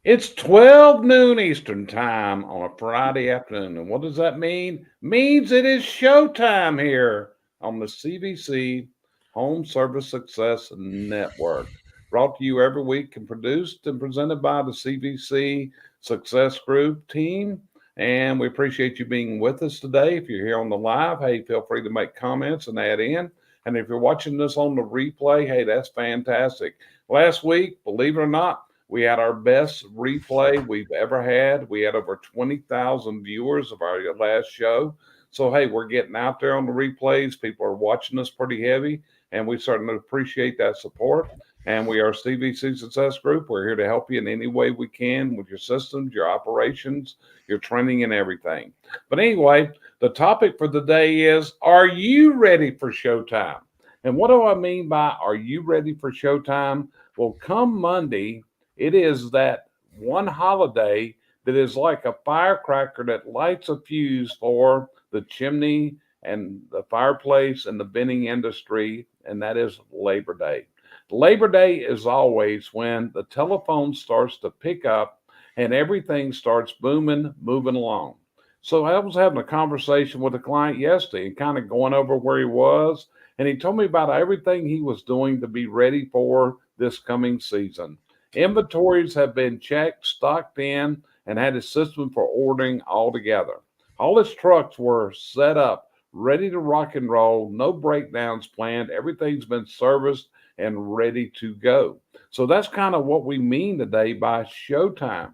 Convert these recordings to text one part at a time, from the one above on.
It's 12 noon Eastern time on a Friday afternoon. And what does that mean? Means it is showtime here on the CVC Home Service Success Network. Brought to you every week and produced and presented by the CVC Success Group team. And we appreciate you being with us today. If you're here on the live, hey, feel free to make comments and add in. And if you're watching this on the replay, hey, that's fantastic. Last week, believe it or not, we had our best replay we've ever had. We had over 20,000 viewers of our last show. So, hey, we're getting out there on the replays. People are watching us pretty heavy, and we certainly appreciate that support. And we are CVC Success Group. We're here to help you in any way we can with your systems, your operations, your training, and everything. But anyway, the topic for the day is, are you ready for showtime? And what do I mean by are you ready for showtime? Well, come Monday, it is that one holiday that is like a firecracker that lights a fuse for the chimney and the fireplace and the vending industry, and that is Labor Day. Labor Day is always when the telephone starts to pick up and everything starts booming, moving along. So I was having a conversation with a client yesterday and kind of going over where he was, and he told me about everything he was doing to be ready for this coming season. Inventories have been checked, stocked in, and had a system for ordering all together. All his trucks were set up, ready to rock and roll, no breakdowns planned. Everything's been serviced and ready to go. So that's kind of what we mean today by showtime.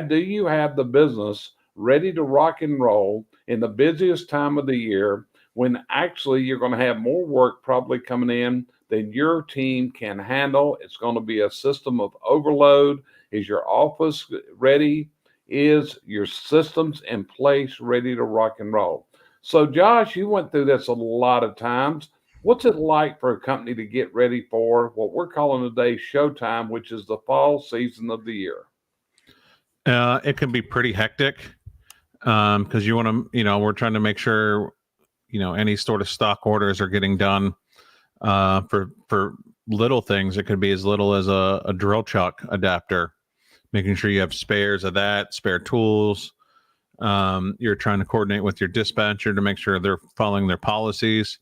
Do you have the business ready to rock and roll in the busiest time of the year when actually you're going to have more work probably coming in than your team can handle? It's going to be a system of overload. Is your office ready? Is your systems in place ready to rock and roll? So, Josh, you went through this a lot of times. What's it like for a company to get ready for what we're calling today showtime, which is the fall season of the year? It can be pretty hectic because you want to, we're trying to make sure, any sort of stock orders are getting done. For little things, it could be as little as a drill chuck adapter, making sure you have spares of that, spare tools. You're trying to coordinate with your dispatcher to make sure they're following their policies.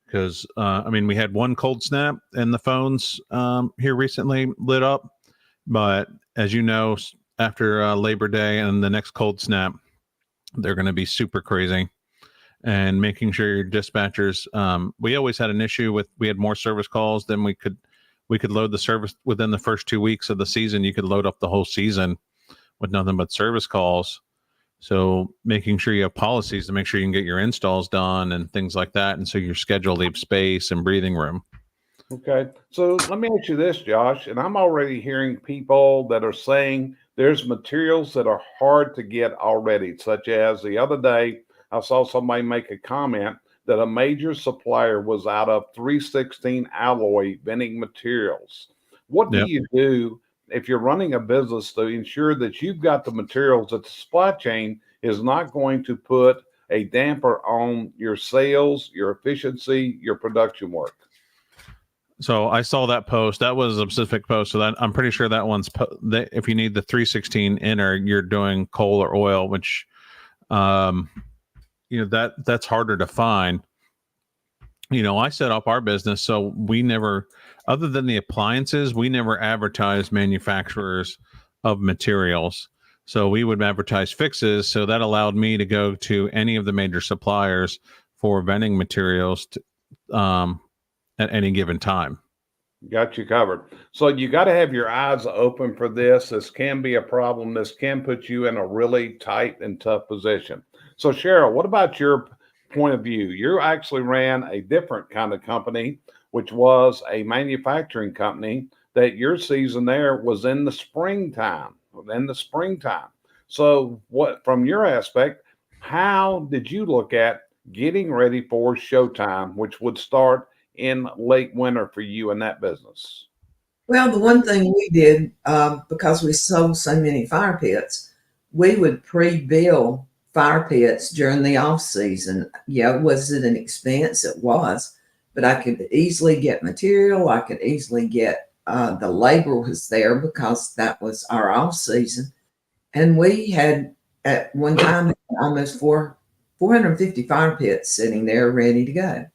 Because, we had one cold snap and the phones here recently lit up. But as you know, after Labor Day and the next cold snap, they're going to be super crazy. And making sure your dispatchers, we always had an issue with, we had more service calls than we could load the service within the first 2 weeks of the season. You could load up the whole season with nothing but service calls. So making sure you have policies to make sure you can get your installs done and things like that. And so your schedule leaves space and breathing room. Okay. So let me ask you this, Josh, and I'm already hearing people that are saying there's materials that are hard to get already, such as the other day, I saw somebody make a comment that a major supplier was out of 316 alloy venting materials. What do Yep. you do if you're running a business to ensure that you've got the materials that the supply chain is not going to put a damper on your sales, your efficiency, your production work? So I saw that post. That was a specific post. So that I'm pretty sure that one's if you need the 316 inner, you're doing coal or oil, which, that's harder to find. I set up our business, so we never, other than the appliances, we never advertised manufacturers of materials. So we would advertise fixes. So that allowed me to go to any of the major suppliers for venting materials at any given time. Got you covered. So you got to have your eyes open for this. This can be a problem. This can put you in a really tight and tough position. So, Cheryl, what about your point of view? You actually ran a different kind of company, which was a manufacturing company that your season there was in the springtime. In the springtime. So, what from your aspect, how did you look at getting ready for showtime, which would start in late winter for you in that business? Well, the one thing we did, because we sold so many fire pits, we would pre-bill fire pits during the off season. Yeah, was it an expense? It was, but I could easily get material. I could easily get the labor was there because that was our off season. And we had at one time almost 450 fire pits sitting there ready to go.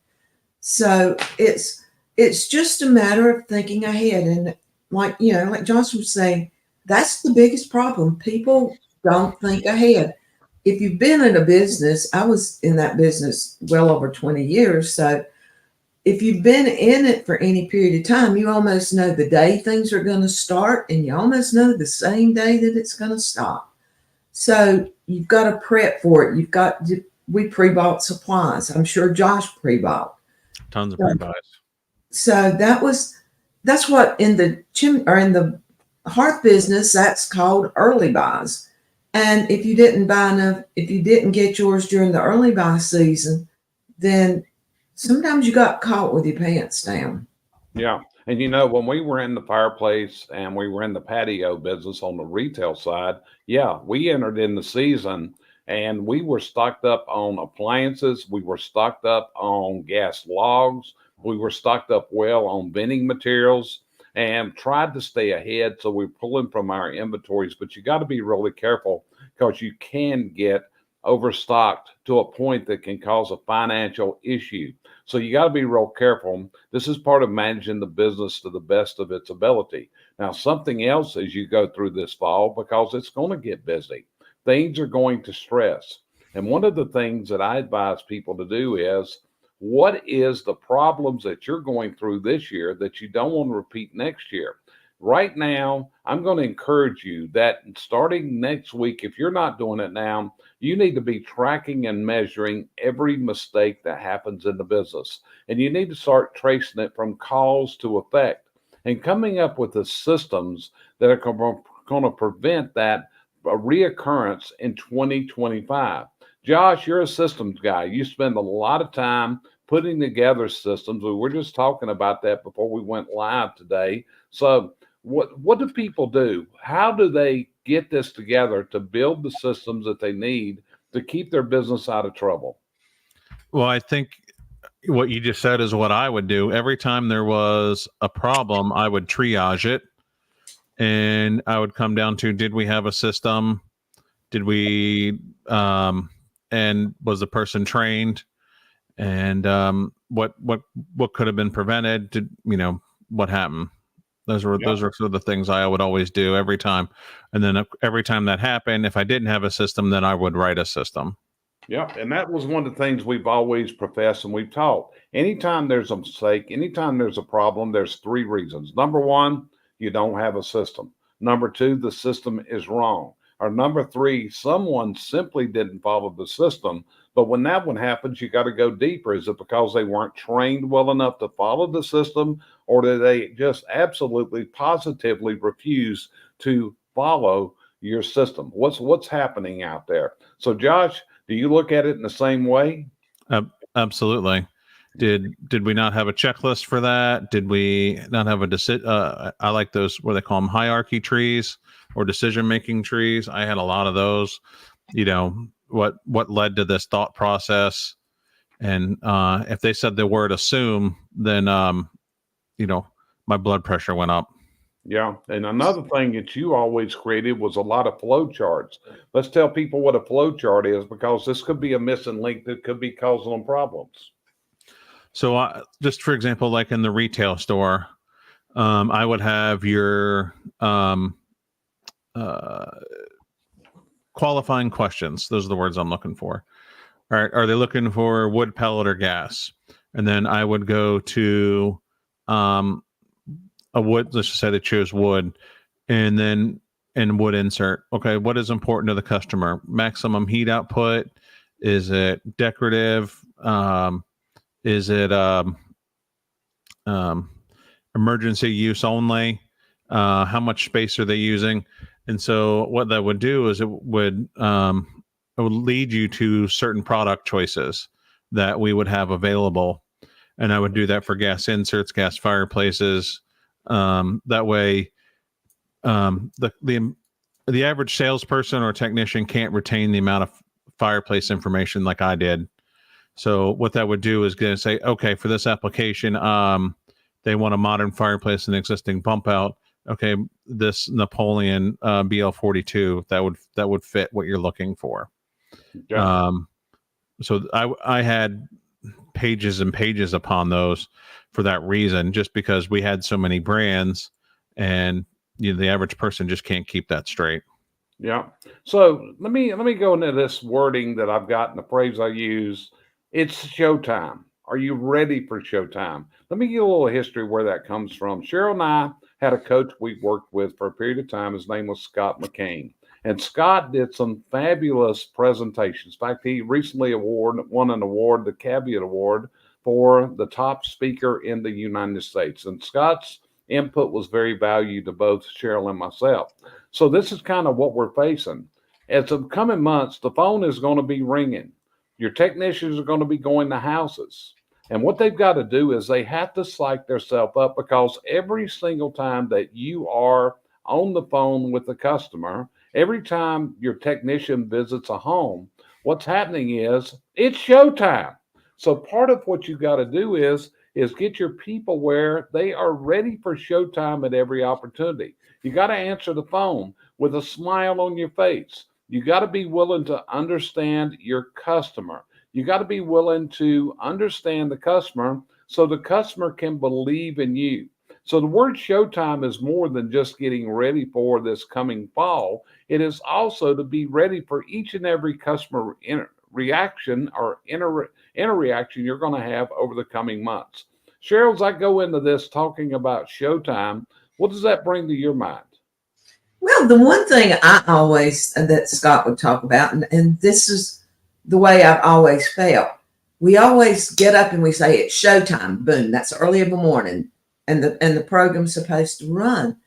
So it's just a matter of thinking ahead. And like, like Johnson was saying, that's the biggest problem. People don't think ahead. If you've been in a business, I was in that business well over 20 years. So if you've been in it for any period of time, you almost know the day things are going to start, and you almost know the same day that it's going to stop. So you've got to prep for it. We pre-bought supplies. I'm sure Josh pre-bought. Tons of pre-buys. So that's what in the hearth business, that's called early buys. And if you didn't buy enough, if you didn't get yours during the early buy season, then sometimes you got caught with your pants down. Yeah. And when we were in the fireplace and we were in the patio business on the retail side, yeah, we entered in the season and we were stocked up on appliances. We were stocked up on gas logs. We were stocked up well on venting materials and tried to stay ahead. So we're pulling from our inventories, but you got to be really careful because you can get overstocked to a point that can cause a financial issue. So you got to be real careful. This is part of managing the business to the best of its ability. Now, something else as you go through this fall, because it's going to get busy, things are going to stress. And one of the things that I advise people to do is, what is the problems that you're going through this year that you don't want to repeat next year? Right now, I'm going to encourage you that starting next week, if you're not doing it now, you need to be tracking and measuring every mistake that happens in the business. And you need to start tracing it from cause to effect and coming up with the systems that are going to prevent that reoccurrence in 2025. Josh, you're a systems guy. You spend a lot of time putting together systems. We were just talking about that before we went live today. So what do people do? How do they get this together to build the systems that they need to keep their business out of trouble? Well, I think what you just said is what I would do. Every time there was a problem, I would triage it, and I would come down to, did we have a system? Did we, and was the person trained? And what could have been prevented? Did what happened? Those are sort of the things I would always do every time. And then every time that happened, if I didn't have a system, then I would write a system. Yeah, and that was one of the things we've always professed and we've taught. Anytime there's a mistake, anytime there's a problem, there's three reasons. Number one, you don't have a system. Number two, the system is wrong. Or number three, someone simply didn't follow the system. But when that one happens, you got to go deeper. Is it because they weren't trained well enough to follow the system, or did they just absolutely positively refuse to follow your system? What's happening out there? So, Josh, do you look at it in the same way? Absolutely. Did we not have a checklist for that? Did we not have a decision? I like those, what they call them, hierarchy trees or decision-making trees. I had a lot of those. What led to this thought process? And if they said the word assume, then my blood pressure went up. Yeah. And another thing that you always created was a lot of flow charts. Let's tell people what a flow chart is, because this could be a missing link that could be causing them problems. So just for example, like in the retail store, I would have your qualifying questions. Those are the words I'm looking for. All right. Are they looking for wood, pellet, or gas? And then I would go to a wood. Let's just say they chose wood, and then wood insert. Okay. What is important to the customer? Maximum heat output? Is it decorative? Is it emergency use only? How much space are they using? And so what that would do is it would lead you to certain product choices that we would have available. And I would do that for gas inserts, gas fireplaces. That way, the average salesperson or technician can't retain the amount of fireplace information like I did. So what that would do is going to say, okay, for this application, they want a modern fireplace and existing pump out. Okay, this Napoleon BL42 that would fit what you're looking for. Yeah. So I had pages and pages upon those for that reason, just because we had so many brands, and the average person just can't keep that straight. Yeah. So let me go into this wording that I've got and the phrase I use. It's showtime. Are you ready for showtime? Let me give you a little history where that comes from. Cheryl and I had a coach we worked with for a period of time. His name was Scott McCain. And Scott did some fabulous presentations. In fact, he recently won an award, the Caveat Award, for the top speaker in the United States. And Scott's input was very valued to both Cheryl and myself. So this is kind of what we're facing. As the coming months, the phone is going to be ringing. Your technicians are going to be going to houses. And what they've got to do is they have to psych themselves up, because every single time that you are on the phone with the customer, every time your technician visits a home, what's happening is it's showtime. So part of what you got to do is get your people where they are ready for showtime at every opportunity. You got to answer the phone with a smile on your face. You got to be willing to understand your customer. You got to be willing to understand the customer so the customer can believe in you. So the word showtime is more than just getting ready for this coming fall. It is also to be ready for each and every customer reaction or interaction you're going to have over the coming months. Cheryl, as I go into this talking about showtime, what does that bring to your mind? Well, the one thing I always, that Scott would talk about, and this is the way I've always felt. We always get up and we say, it's showtime. Boom, that's early in the morning. And the program's supposed to run.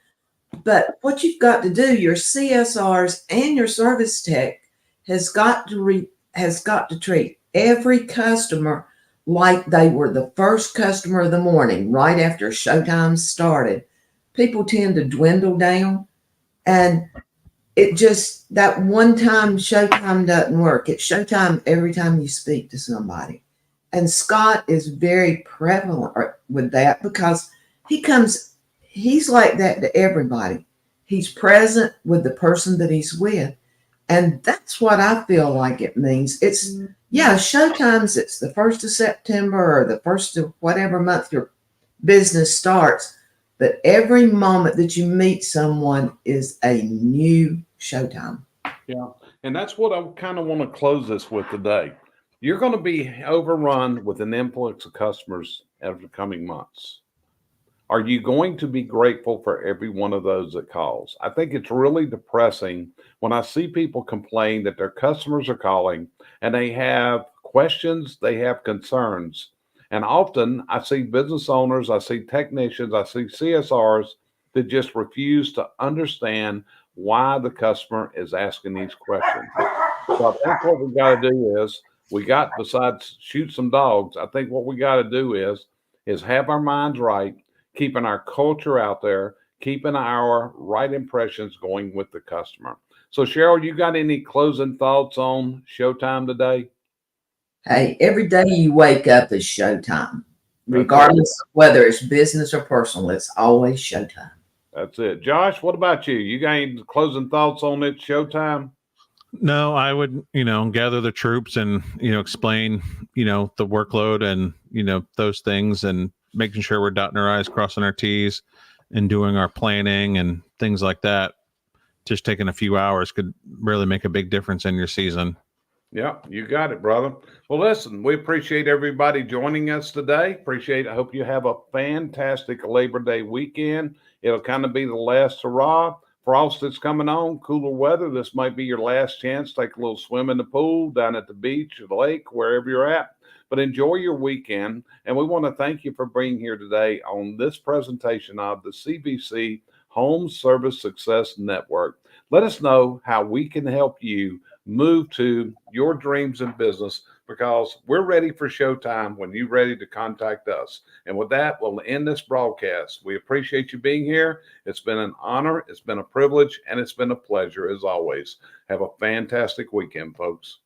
But what you've got to do, your CSRs and your service tech has got to treat every customer like they were the first customer of the morning, right after showtime started. People tend to dwindle down, and it just, that one time showtime doesn't work. It's showtime every time you speak to somebody. And Scott is very prevalent with that, because he's like that to everybody. He's present with the person that he's with. And that's what I feel like it means. It's, showtimes, it's the 1st of September or the 1st of whatever month your business starts. But every moment that you meet someone is a new showtime. Yeah. And that's what I kind of want to close this with today. You're going to be overrun with an influx of customers over the coming months. Are you going to be grateful for every one of those that calls? I think it's really depressing when I see people complain that their customers are calling and they have questions, they have concerns. And often I see business owners, I see technicians, I see CSRs that just refuse to understand why the customer is asking these questions. So I think what we got to do is besides shoot some dogs, I think what we got to do is have our minds right, keeping our culture out there, keeping our right impressions going with the customer. So Cheryl, you got any closing thoughts on showtime today? Hey, every day you wake up is showtime, regardless of whether it's business or personal. It's always showtime. That's it. Josh, what about you? You got any closing thoughts on it showtime? No, I would, gather the troops and, explain, the workload and, those things, and making sure we're dotting our I's, crossing our T's, and doing our planning and things like that. Just taking a few hours could really make a big difference in your season. Yeah, you got it, brother. Well, listen, we appreciate everybody joining us today. I hope you have a fantastic Labor Day weekend. It'll kind of be the last hurrah. Frost is coming on, cooler weather. This might be your last chance. Take a little swim in the pool, down at the beach, or the lake, wherever you're at. But enjoy your weekend. And we want to thank you for being here today on this presentation of the CVC Home Service Success Network. Let us know how we can help you move to your dreams in business, because we're ready for showtime when you're ready to contact us. And with that, we'll end this broadcast. We appreciate you being here. It's been an honor, it's been a privilege, and it's been a pleasure as always. Have a fantastic weekend, folks.